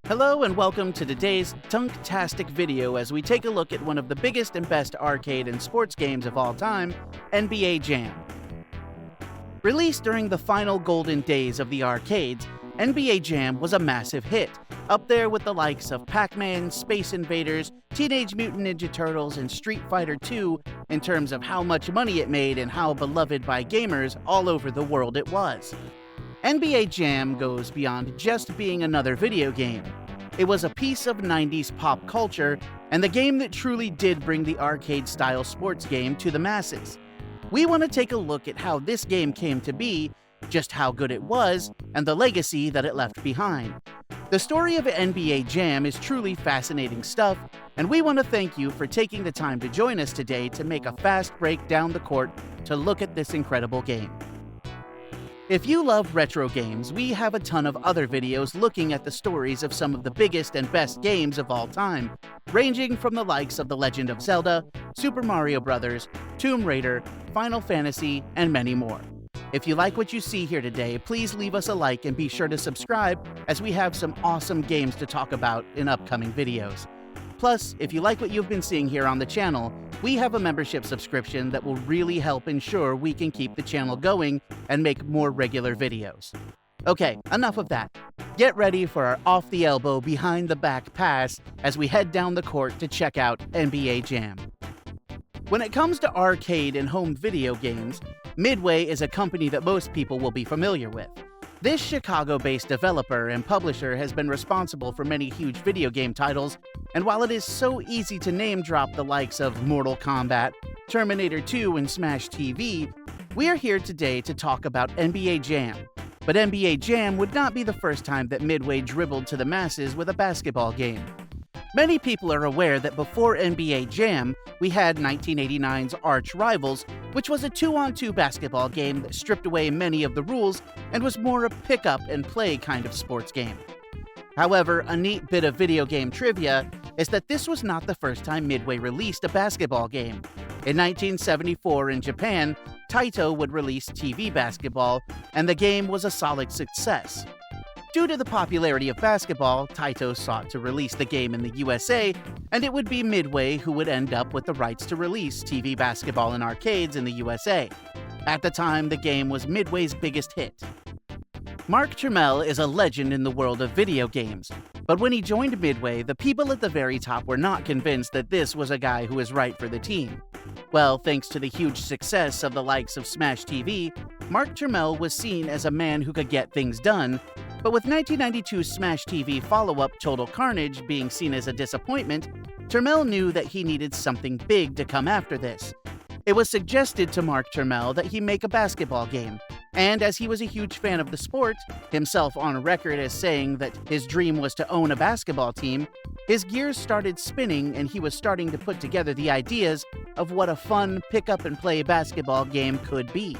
Hello and welcome to today's Tunktastic video as we take a look at one of the biggest and best arcade and sports games of all time, NBA Jam. Released during the final golden days of the arcades, NBA Jam was a massive hit, up there with the likes of Pac-Man, Space Invaders, Teenage Mutant Ninja Turtles, and Street Fighter II in terms of how much money it made and how beloved by gamers all over the world it was. NBA Jam goes beyond just being another video game. It was a piece of 90s pop culture and the game that truly did bring the arcade-style sports game to the masses. We want to take a look at how this game came to be, just how good it was, and the legacy that it left behind. The story of NBA Jam is truly fascinating stuff, and we want to thank you for taking the time to join us today to make a fast break down the court to look at this incredible game. If you love retro games, we have a ton of other videos looking at the stories of some of the biggest and best games of all time, ranging from the likes of The Legend of Zelda, Super Mario Bros., Tomb Raider, Final Fantasy, and many more. If you like what you see here today, please leave us a like and be sure to subscribe as we have some awesome games to talk about in upcoming videos. Plus, if you like what you've been seeing here on the channel, we have a membership subscription that will really help ensure we can keep the channel going and make more regular videos. Okay, enough of that. Get ready for our off-the-elbow, behind-the-back pass as we head down the court to check out NBA Jam. When it comes to arcade and home video games, Midway is a company that most people will be familiar with. This Chicago-based developer and publisher has been responsible for many huge video game titles, and while it is so easy to name-drop the likes of Mortal Kombat, Terminator 2, and Smash TV, we are here today to talk about NBA Jam. But NBA Jam would not be the first time that Midway dribbled to the masses with a basketball game. Many people are aware that before NBA Jam, we had 1989's Arch Rivals, which was a 2-on-2 basketball game that stripped away many of the rules and was more a pick-up-and-play kind of sports game. However, a neat bit of video game trivia is that this was not the first time Midway released a basketball game. In 1974 in Japan, Taito would release TV basketball, and the game was a solid success. Due to the popularity of basketball, Taito sought to release the game in the USA, and it would be Midway who would end up with the rights to release TV basketball in arcades in the USA. At the time, the game was Midway's biggest hit. Mark Turmell is a legend in the world of video games, but when he joined Midway, the people at the very top were not convinced that this was a guy who was right for the team. Well, thanks to the huge success of the likes of Smash TV, Mark Turmell was seen as a man who could get things done, but with 1992's Smash TV follow-up Total Carnage being seen as a disappointment, Turmell knew that he needed something big to come after this. It was suggested to Mark Turmell that he make a basketball game, and as he was a huge fan of the sport, himself on record as saying that his dream was to own a basketball team, his gears started spinning and he was starting to put together the ideas of what a fun pick-up-and-play basketball game could be.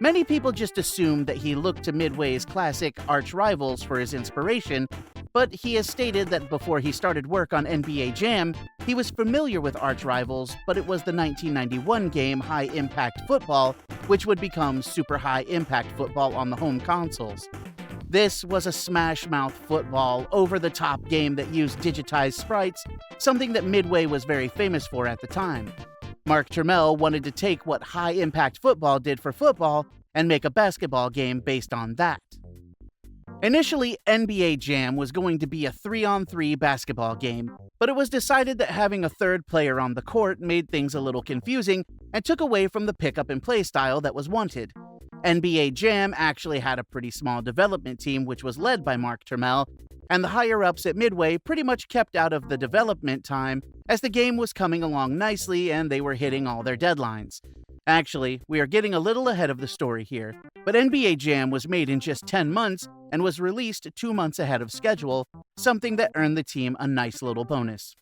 Many people just assumed that he looked to Midway's classic Arch Rivals for his inspiration, but he has stated that before he started work on NBA Jam, he was familiar with Arch Rivals, but it was the 1991 game High Impact Football, which would become Super High Impact Football on the home consoles. This was a smash-mouth football, over-the-top game that used digitized sprites, something that Midway was very famous for at the time. Mark Turmell wanted to take what High Impact Football did for football and make a basketball game based on that. Initially, NBA Jam was going to be a 3-on-3 basketball game, but it was decided that having a third player on the court made things a little confusing and took away from the pick-up-and-play style that was wanted. NBA Jam actually had a pretty small development team which was led by Mark Turmell, and the higher-ups at Midway pretty much kept out of the development time as the game was coming along nicely and they were hitting all their deadlines. Actually, we are getting a little ahead of the story here, but NBA Jam was made in just 10 months and was released 2 months ahead of schedule, something that earned the team a nice little bonus.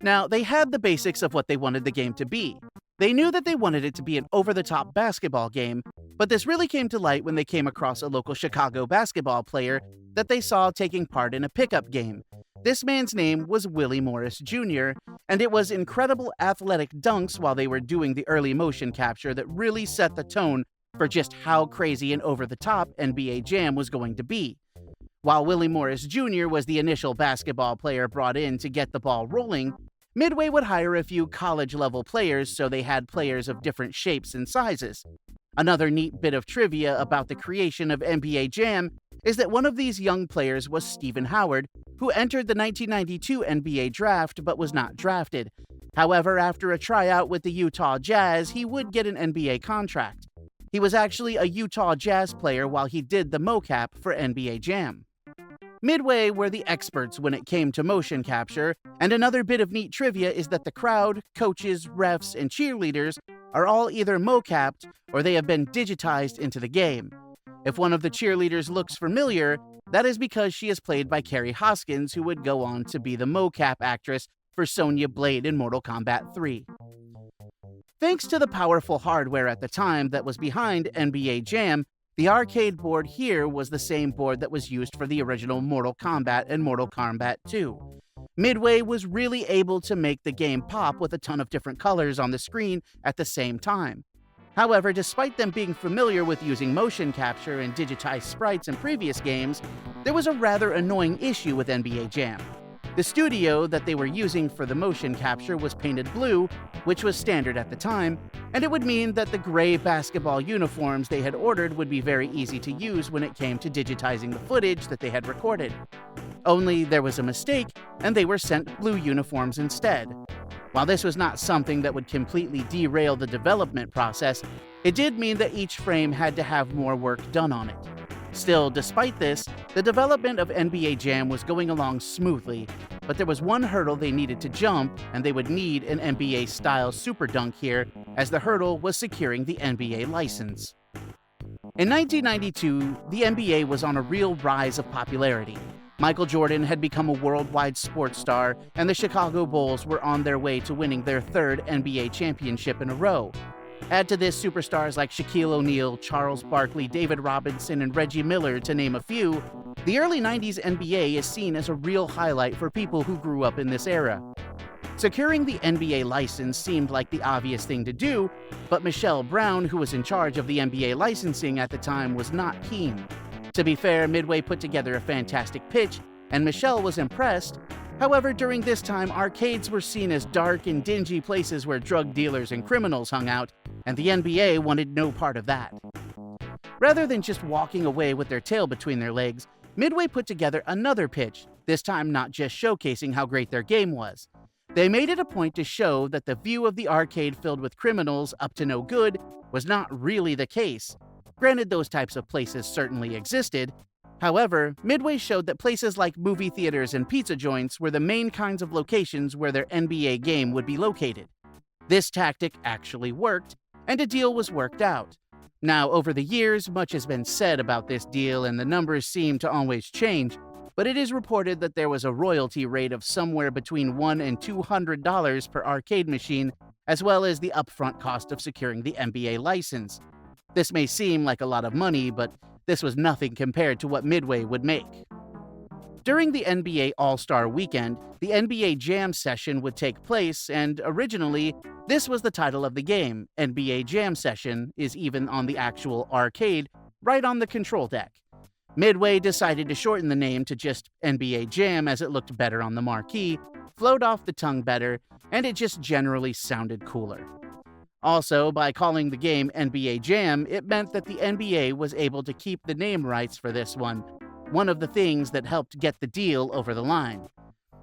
Now, they had the basics of what they wanted the game to be. They knew that they wanted it to be an over-the-top basketball game, but this really came to light when they came across a local Chicago basketball player that they saw taking part in a pickup game. This man's name was Willie Morris Jr., and it was incredible athletic dunks while they were doing the early motion capture that really set the tone for just how crazy and over-the-top NBA Jam was going to be. While Willie Morris Jr. was the initial basketball player brought in to get the ball rolling, Midway would hire a few college-level players so they had players of different shapes and sizes. Another neat bit of trivia about the creation of NBA Jam is that one of these young players was Stephen Howard, who entered the 1992 NBA draft but was not drafted. However, after a tryout with the Utah Jazz, he would get an NBA contract. He was actually a Utah Jazz player while he did the mocap for NBA Jam. Midway were the experts when it came to motion capture, and another bit of neat trivia is that the crowd, coaches, refs, and cheerleaders are all either mocapped or they have been digitized into the game. If one of the cheerleaders looks familiar, that is because she is played by Carrie Hoskins, who would go on to be the mocap actress for Sonya Blade in Mortal Kombat 3. Thanks to the powerful hardware at the time that was behind NBA Jam, the arcade board here was the same board that was used for the original Mortal Kombat and Mortal Kombat 2. Midway was really able to make the game pop with a ton of different colors on the screen at the same time. However, despite them being familiar with using motion capture and digitized sprites in previous games, there was a rather annoying issue with NBA Jam. The studio that they were using for the motion capture was painted blue, which was standard at the time, and it would mean that the gray basketball uniforms they had ordered would be very easy to use when it came to digitizing the footage that they had recorded. Only there was a mistake, and they were sent blue uniforms instead. While this was not something that would completely derail the development process, it did mean that each frame had to have more work done on it. Still, despite this, the development of NBA Jam was going along smoothly, but there was one hurdle they needed to jump, and they would need an NBA-style super dunk here, as the hurdle was securing the NBA license. In 1992, the NBA was on a real rise of popularity. Michael Jordan had become a worldwide sports star, and the Chicago Bulls were on their way to winning their third NBA championship in a row. Add to this superstars like Shaquille O'Neal, Charles Barkley, David Robinson, and Reggie Miller, to name a few. The early 90s NBA is seen as a real highlight for people who grew up in this era. Securing the NBA license seemed like the obvious thing to do, but Michelle Brown, who was in charge of the NBA licensing at the time, was not keen. To be fair, Midway put together a fantastic pitch, and Michelle was impressed. However, during this time, arcades were seen as dark and dingy places where drug dealers and criminals hung out, and the NBA wanted no part of that. Rather than just walking away with their tail between their legs, Midway put together another pitch, this time not just showcasing how great their game was. They made it a point to show that the view of the arcade filled with criminals up to no good was not really the case. Granted, those types of places certainly existed. However, Midway showed that places like movie theaters and pizza joints were the main kinds of locations where their NBA game would be located. This tactic actually worked, and a deal was worked out. Now, over the years, much has been said about this deal, and the numbers seem to always change, but it is reported that there was a royalty rate of somewhere between $100 and $200 per arcade machine, as well as the upfront cost of securing the NBA license. This may seem like a lot of money, but this was nothing compared to what Midway would make. During the NBA All-Star Weekend, the NBA Jam session would take place, and originally, this was the title of the game. NBA Jam Session is even on the actual arcade, right on the control deck. Midway decided to shorten the name to just NBA Jam as it looked better on the marquee, flowed off the tongue better, and it just generally sounded cooler. Also, by calling the game NBA Jam, it meant that the NBA was able to keep the name rights for this one of the things that helped get the deal over the line.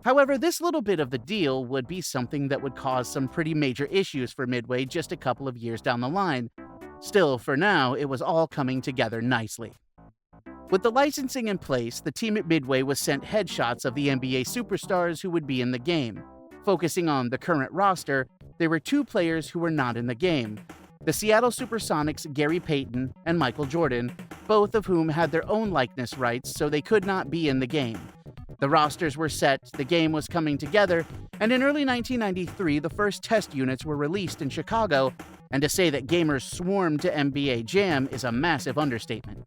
However, this little bit of the deal would be something that would cause some pretty major issues for Midway just a couple of years down the line. Still, for now, it was all coming together nicely. With the licensing in place, the team at Midway was sent headshots of the NBA superstars who would be in the game. Focusing on the current roster, there were two players who were not in the game: the Seattle Supersonics' Gary Payton and Michael Jordan, both of whom had their own likeness rights, so they could not be in the game. The rosters were set, the game was coming together, and in early 1993, the first test units were released in Chicago, and to say that gamers swarmed to NBA Jam is a massive understatement.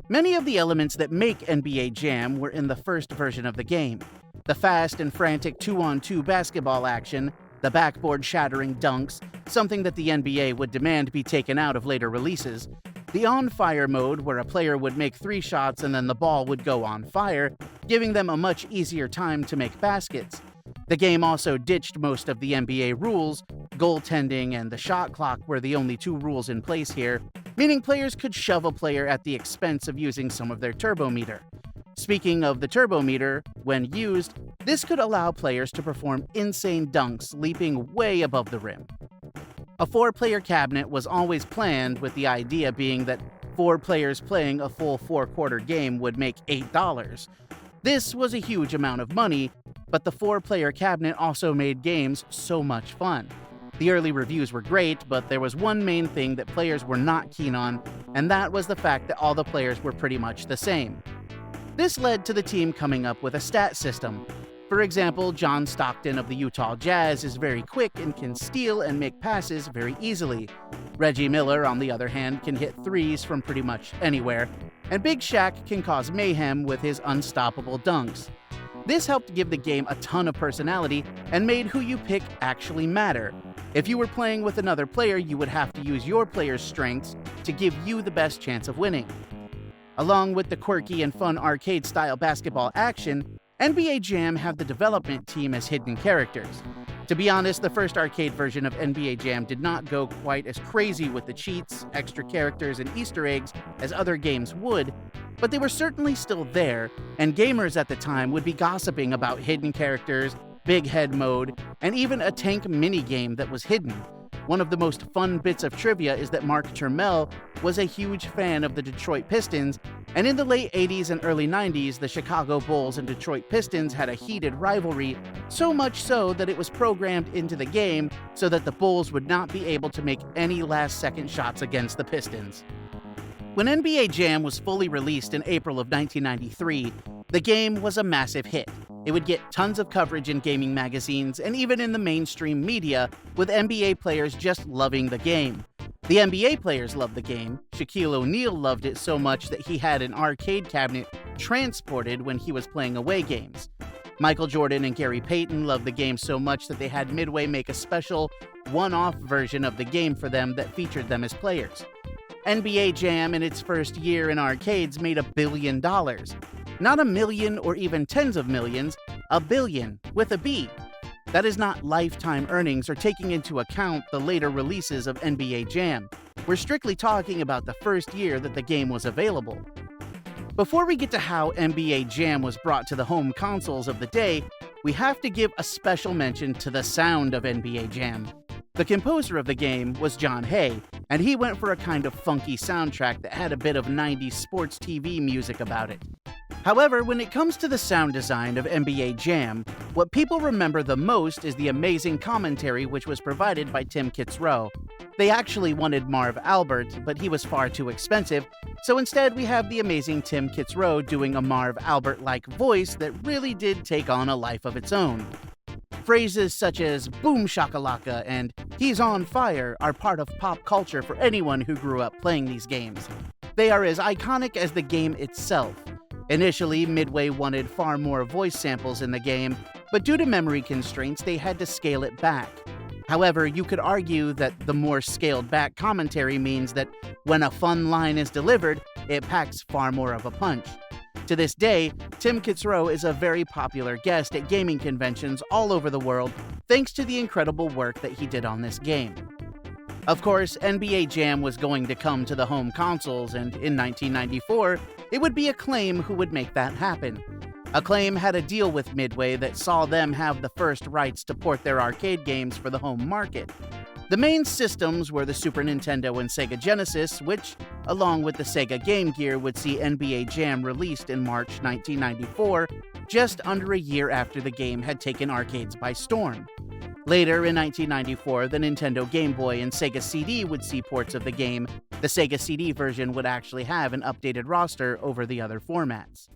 Many of the elements that make NBA Jam were in the first version of the game. The fast and frantic 2-on-2 basketball action, the backboard-shattering dunks, something that the NBA would demand be taken out of later releases, The on-fire mode, where a player would make 3 shots and then the ball would go on fire, giving them a much easier time to make baskets. The game also ditched most of the NBA rules. Goaltending and the shot clock were the only 2 rules in place here, meaning players could shove a player at the expense of using some of their turbometer. Speaking of the turbometer, when used, this could allow players to perform insane dunks, leaping way above the rim. A 4-player cabinet was always planned, with the idea being that 4 players playing a full 4-quarter game would make $8. This was a huge amount of money, but the 4-player cabinet also made games so much fun. The early reviews were great, but there was one main thing that players were not keen on, and that was the fact that all the players were pretty much the same. This led to the team coming up with a stat system. For example, John Stockton of the Utah Jazz is very quick and can steal and make passes very easily. Reggie Miller, on the other hand, can hit threes from pretty much anywhere, and Big Shaq can cause mayhem with his unstoppable dunks. This helped give the game a ton of personality and made who you pick actually matter. If you were playing with another player, you would have to use your player's strengths to give you the best chance of winning. Along with the quirky and fun arcade-style basketball action, NBA Jam have the development team as hidden characters. To be honest, the first arcade version of NBA Jam did not go quite as crazy with the cheats, extra characters, and Easter eggs as other games would, but they were certainly still there, and gamers at the time would be gossiping about hidden characters, big head mode, and even a tank minigame that was hidden. One of the most fun bits of trivia is that Mark Turmel was a huge fan of the Detroit Pistons, and in the late 80s and early 90s, the Chicago Bulls and Detroit Pistons had a heated rivalry, so much so that it was programmed into the game so that the Bulls would not be able to make any last-second shots against the Pistons. When NBA Jam was fully released in April of 1993, the game was a massive hit. It would get tons of coverage in gaming magazines and even in the mainstream media, with NBA players just loving the game. The NBA players loved the game. Shaquille O'Neal loved it so much that he had an arcade cabinet transported when he was playing away games. Michael Jordan and Gary Payton loved the game so much that they had Midway make a special, one-off version of the game for them that featured them as players. NBA Jam in its first year in arcades made $1 billion. Not a million or even tens of millions, $1 billion, with a B. That is not lifetime earnings or taking into account the later releases of NBA Jam. We're strictly talking about the first year that the game was available. Before we get to how NBA Jam was brought to the home consoles of the day, we have to give a special mention to the sound of NBA Jam. The composer of the game was John Hay, and he went for a kind of funky soundtrack that had a bit of 90s sports TV music about it. However, when it comes to the sound design of NBA Jam, what people remember the most is the amazing commentary which was provided by Tim Kitzrow. They actually wanted Marv Albert, but he was far too expensive, so instead we have the amazing Tim Kitzrow doing a Marv Albert-like voice that really did take on a life of its own. Phrases such as Boomshakalaka and He's on Fire are part of pop culture for anyone who grew up playing these games. They are as iconic as the game itself. Initially, Midway wanted far more voice samples in the game, but due to memory constraints, they had to scale it back. However, you could argue that the more scaled-back commentary means that when a fun line is delivered, it packs far more of a punch. To this day, Tim Kitzrow is a very popular guest at gaming conventions all over the world, thanks to the incredible work that he did on this game. Of course, NBA Jam was going to come to the home consoles, and in 1994, it would be Acclaim who would make that happen. Acclaim had a deal with Midway that saw them have the first rights to port their arcade games for the home market. The main systems were the Super Nintendo and Sega Genesis, which, along with the Sega Game Gear, would see NBA Jam released in March 1994, just under a year after the game had taken arcades by storm. Later, in 1994, the Nintendo Game Boy and Sega CD would see ports of the game. The Sega CD version would actually have an updated roster over the other formats.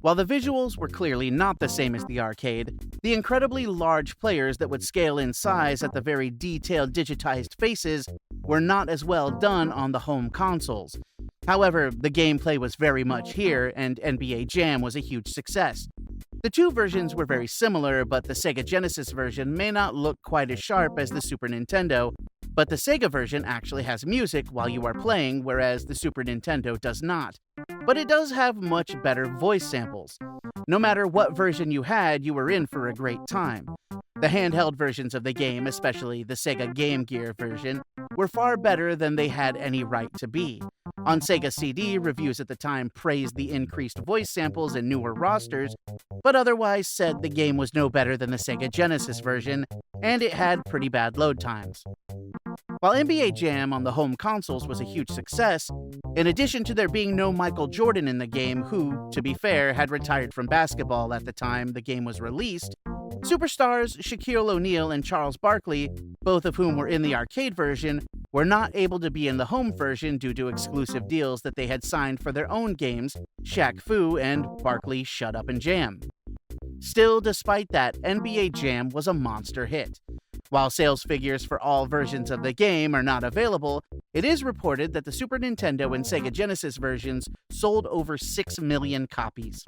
While the visuals were clearly not the same as the arcade, the incredibly large players that would scale in size at the very detailed digitized faces were not as well done on the home consoles. However, the gameplay was very much here, and NBA Jam was a huge success. The two versions were very similar, but the Sega Genesis version may not look quite as sharp as the Super Nintendo, But the Sega version actually has music while you are playing, whereas the Super Nintendo does not. But it does have much better voice samples. No matter what version you had, you were in for a great time. The handheld versions of the game, especially the Sega Game Gear version, were far better than they had any right to be. On Sega CD, reviews at the time praised the increased voice samples and newer rosters, but otherwise said the game was no better than the Sega Genesis version, and it had pretty bad load times. While NBA Jam on the home consoles was a huge success, in addition to there being no Michael Jordan in the game, who, to be fair, had retired from basketball at the time the game was released, superstars Shaquille O'Neal and Charles Barkley, both of whom were in the arcade version, were not able to be in the home version due to exclusive deals that they had signed for their own games, Shaq Fu and Barkley Shut Up and Jam. Still, despite that, NBA Jam was a monster hit. While sales figures for all versions of the game are not available, it is reported that the Super Nintendo and Sega Genesis versions sold over 6 million copies.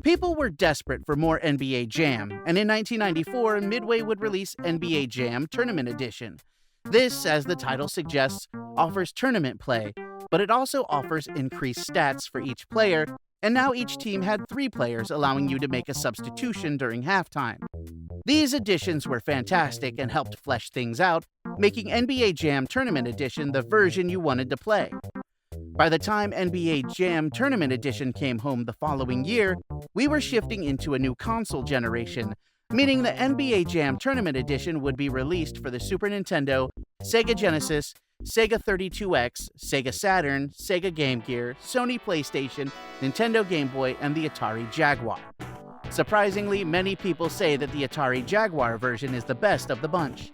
People were desperate for more NBA Jam, and in 1994, Midway would release NBA Jam Tournament Edition. This, as the title suggests, offers tournament play, but it also offers increased stats for each player, and now each team had 3 players, allowing you to make a substitution during halftime. These additions were fantastic and helped flesh things out, making NBA Jam Tournament Edition the version you wanted to play. By the time NBA Jam Tournament Edition came home the following year, we were shifting into a new console generation, meaning the NBA Jam Tournament Edition would be released for the Super Nintendo, Sega Genesis, Sega 32X, Sega Saturn, Sega Game Gear, Sony PlayStation, Nintendo Game Boy, and the Atari Jaguar. Surprisingly, many people say that the Atari Jaguar version is the best of the bunch.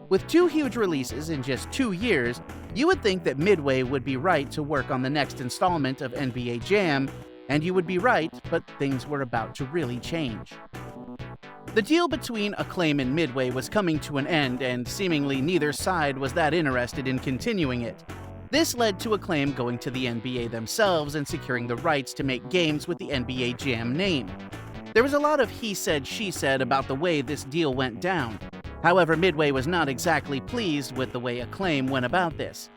With 2 huge releases in just 2 years, you would think that Midway would be right to work on the next installment of NBA Jam, and you would be right, but things were about to really change. The deal between Acclaim and Midway was coming to an end, and seemingly neither side was that interested in continuing it. This led to Acclaim going to the NBA themselves and securing the rights to make games with the NBA Jam name. There was a lot of he said, she said about the way this deal went down. However, Midway was not exactly pleased with the way Acclaim went about this.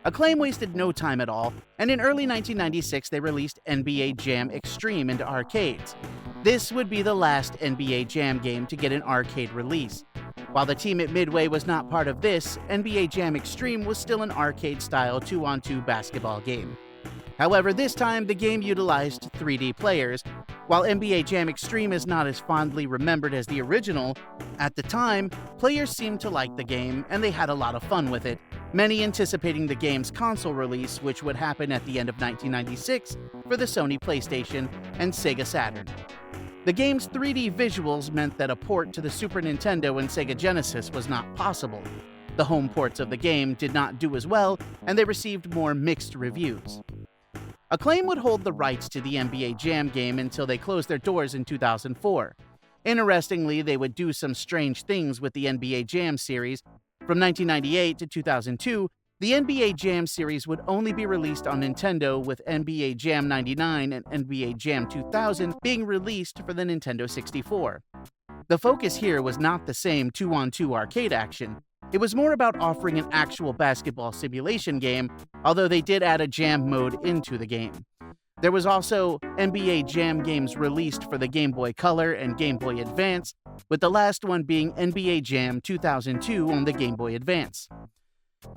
Acclaim wasted no time at all, and in early 1996 they released NBA Jam Extreme into arcades. This would be the last NBA Jam game to get an arcade release. While the team at Midway was not part of this, NBA Jam Extreme was still an arcade-style 2-on-2 basketball game. However, this time the game utilized 3D players. While NBA Jam Extreme is not as fondly remembered as the original, at the time, players seemed to like the game and they had a lot of fun with it, many anticipating the game's console release, which would happen at the end of 1996 for the Sony PlayStation and Sega Saturn. The game's 3D visuals meant that a port to the Super Nintendo and Sega Genesis was not possible. The home ports of the game did not do as well, and they received more mixed reviews. Acclaim would hold the rights to the NBA Jam game until they closed their doors in 2004. Interestingly, they would do some strange things with the NBA Jam series. From 1998 to 2002, the NBA Jam series would only be released on Nintendo, with NBA Jam 99 and NBA Jam 2000 being released for the Nintendo 64. The focus here was not the same 2-on-2 arcade action. It was more about offering an actual basketball simulation game, although they did add a jam mode into the game. There was also NBA Jam games released for the Game Boy Color and Game Boy Advance, with the last one being NBA Jam 2002 on the Game Boy Advance.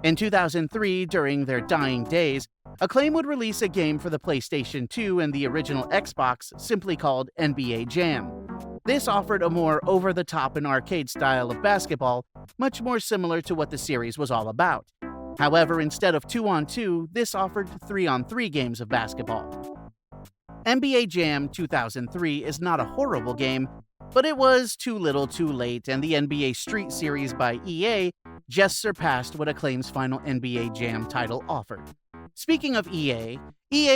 In 2003, during their dying days, Acclaim would release a game for the PlayStation 2 and the original Xbox simply called NBA Jam. This offered a more over-the-top and arcade style of basketball, much more similar to what the series was all about. However, instead of 2-on-2, this offered 3-on-3 games of basketball. NBA Jam 2003 is not a horrible game, but it was too little too late, and the NBA Street series by EA just surpassed what Acclaim's final NBA Jam title offered. Speaking of EA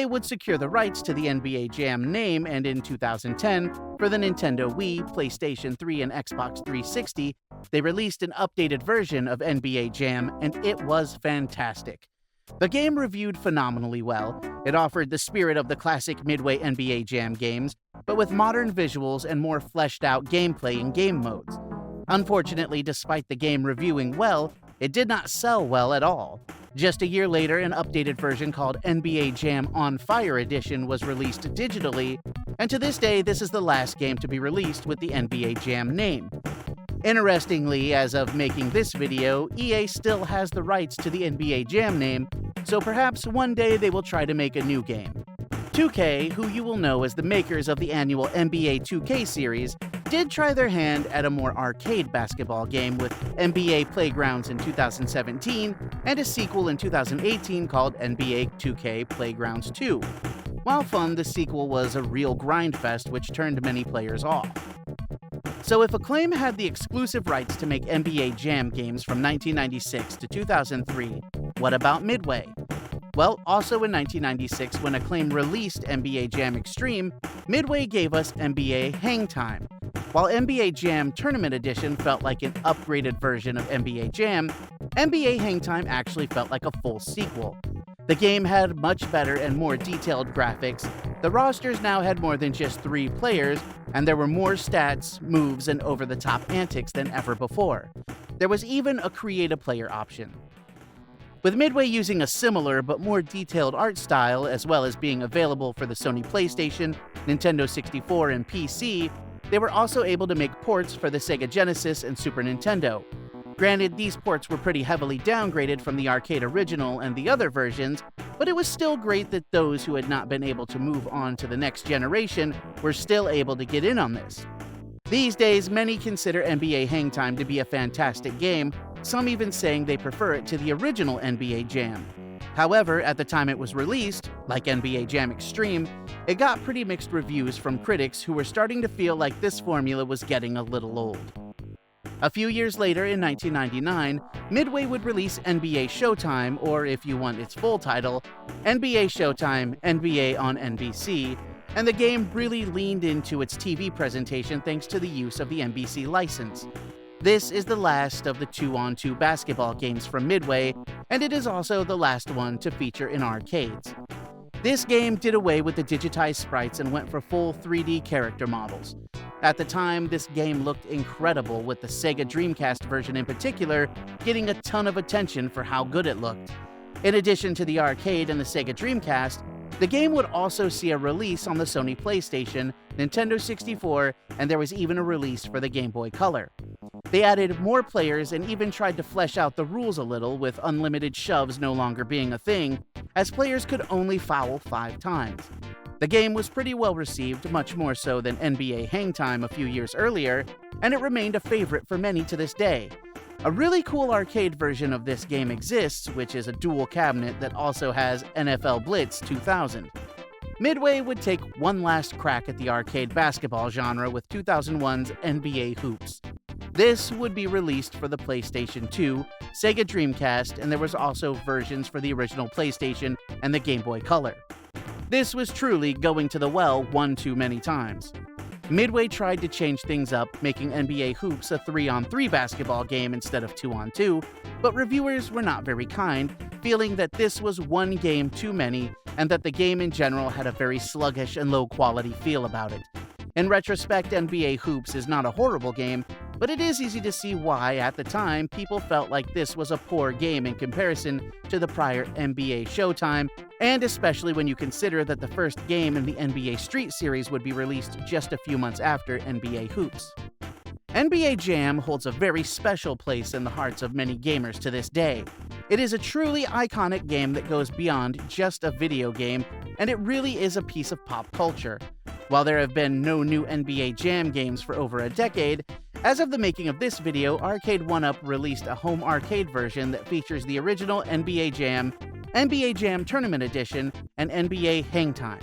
would secure the rights to the NBA Jam name, and in 2010, for the Nintendo Wii, PlayStation 3, and Xbox 360, they released an updated version of NBA Jam, and it was fantastic. The game reviewed phenomenally well. It offered the spirit of the classic Midway NBA Jam games, but with modern visuals and more fleshed out gameplay and game modes. Unfortunately, despite the game reviewing well, It did not sell well at all. Just a year later, an updated version called NBA Jam On Fire Edition was released digitally, and to this day, this is the last game to be released with the NBA Jam name. Interestingly, as of making this video, EA still has the rights to the NBA Jam name, so perhaps one day they will try to make a new game. 2K, who you will know as the makers of the annual NBA 2K series, did try their hand at a more arcade basketball game with NBA Playgrounds in 2017 and a sequel in 2018 called NBA 2K Playgrounds 2. While fun, the sequel was a real grindfest which turned many players off. So if Acclaim had the exclusive rights to make NBA Jam games from 1996 to 2003, what about Midway? Well, also in 1996, when Acclaim released NBA Jam Extreme, Midway gave us NBA Hang Time. While NBA Jam Tournament Edition felt like an upgraded version of NBA Jam, NBA Hang Time actually felt like a full sequel. The game had much better and more detailed graphics, the rosters now had more than just 3 players, and there were more stats, moves, and over-the-top antics than ever before. There was even a create-a-player option. With Midway using a similar but more detailed art style, as well as being available for the Sony PlayStation, Nintendo 64, and PC, they were also able to make ports for the Sega Genesis and Super Nintendo. Granted, these ports were pretty heavily downgraded from the arcade original and the other versions, but it was still great that those who had not been able to move on to the next generation were still able to get in on this. These days, many consider NBA Hang Time to be a fantastic game, some even saying they prefer it to the original NBA Jam. However, at the time it was released, like NBA Jam Extreme, it got pretty mixed reviews from critics who were starting to feel like this formula was getting a little old. A few years later, in 1999, Midway would release NBA Showtime, or if you want its full title, NBA Showtime NBA on NBC, and the game really leaned into its TV presentation thanks to the use of the NBC license. This is the last of the 2-on-2 basketball games from Midway, and it is also the last one to feature in arcades. This game did away with the digitized sprites and went for full 3D character models. At the time, this game looked incredible, with the Sega Dreamcast version in particular getting a ton of attention for how good it looked. In addition to the arcade and the Sega Dreamcast, the game would also see a release on the Sony PlayStation, Nintendo 64, and there was even a release for the Game Boy Color. They added more players and even tried to flesh out the rules a little, with unlimited shoves no longer being a thing, as players could only foul 5 times. The game was pretty well received, much more so than NBA Hang Time a few years earlier, and it remained a favorite for many to this day. A really cool arcade version of this game exists, which is a dual cabinet that also has NFL Blitz 2000. Midway would take one last crack at the arcade basketball genre with 2001's NBA Hoops. This would be released for the PlayStation 2, Sega Dreamcast, and there was also versions for the original PlayStation and the Game Boy Color. This was truly going to the well one too many times. Midway tried to change things up, making NBA Hoops a 3-on-3 basketball game instead of 2-on-2, but reviewers were not very kind, feeling that this was one game too many and that the game in general had a very sluggish and low-quality feel about it. In retrospect, NBA Hoops is not a horrible game, but it is easy to see why, at the time, people felt like this was a poor game in comparison to the prior NBA Showtime, and especially when you consider that the first game in the NBA Street Series would be released just a few months after NBA Hoops. NBA Jam holds a very special place in the hearts of many gamers to this day. It is a truly iconic game that goes beyond just a video game, and it really is a piece of pop culture. While there have been no new NBA Jam games for over a decade, as of the making of this video, Arcade1Up released a home arcade version that features the original NBA Jam, NBA Jam Tournament Edition, and NBA Hang Time.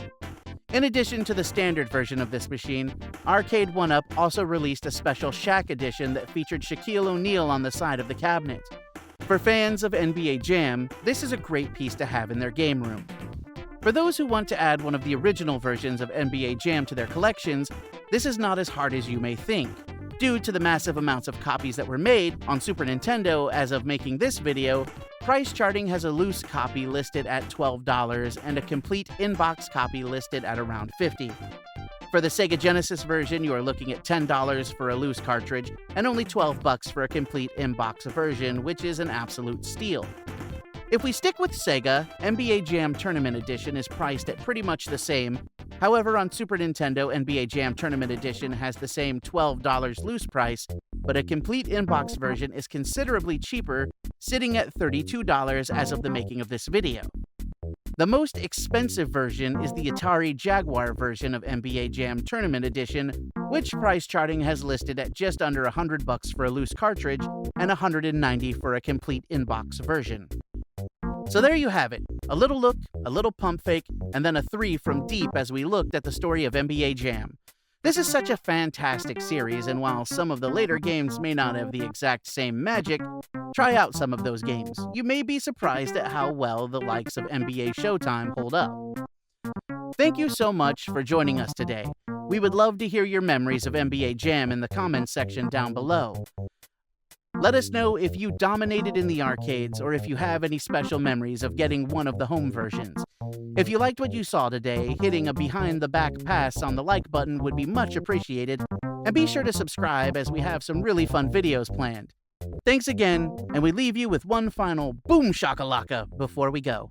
In addition to the standard version of this machine, Arcade1Up also released a special Shaq edition that featured Shaquille O'Neal on the side of the cabinet. For fans of NBA Jam, this is a great piece to have in their game room. For those who want to add one of the original versions of NBA Jam to their collections, this is not as hard as you may think. Due to the massive amounts of copies that were made on Super Nintendo as of making this video, price charting has a loose copy listed at $12 and a complete in-box copy listed at around $50. For the Sega Genesis version, you are looking at $10 for a loose cartridge and only $12 for a complete in-box version, which is an absolute steal. If we stick with Sega, NBA Jam Tournament Edition is priced at pretty much the same. However, on Super Nintendo, NBA Jam Tournament Edition has the same $12 loose price, but a complete in-box version is considerably cheaper, sitting at $32 as of the making of this video. The most expensive version is the Atari Jaguar version of NBA Jam Tournament Edition, which price charting has listed at just under $100 for a loose cartridge and $190 for a complete in-box version. So there you have it, a little look, a little pump fake, and then a 3 from deep as we looked at the story of NBA Jam. This is such a fantastic series, and while some of the later games may not have the exact same magic, try out some of those games. You may be surprised at how well the likes of NBA Showtime hold up. Thank you so much for joining us today. We would love to hear your memories of NBA Jam in the comments section down below. Let us know if you dominated in the arcades or if you have any special memories of getting one of the home versions. If you liked what you saw today, hitting a behind-the-back pass on the like button would be much appreciated, and be sure to subscribe as we have some really fun videos planned. Thanks again, and we leave you with one final Boomshakalaka before we go.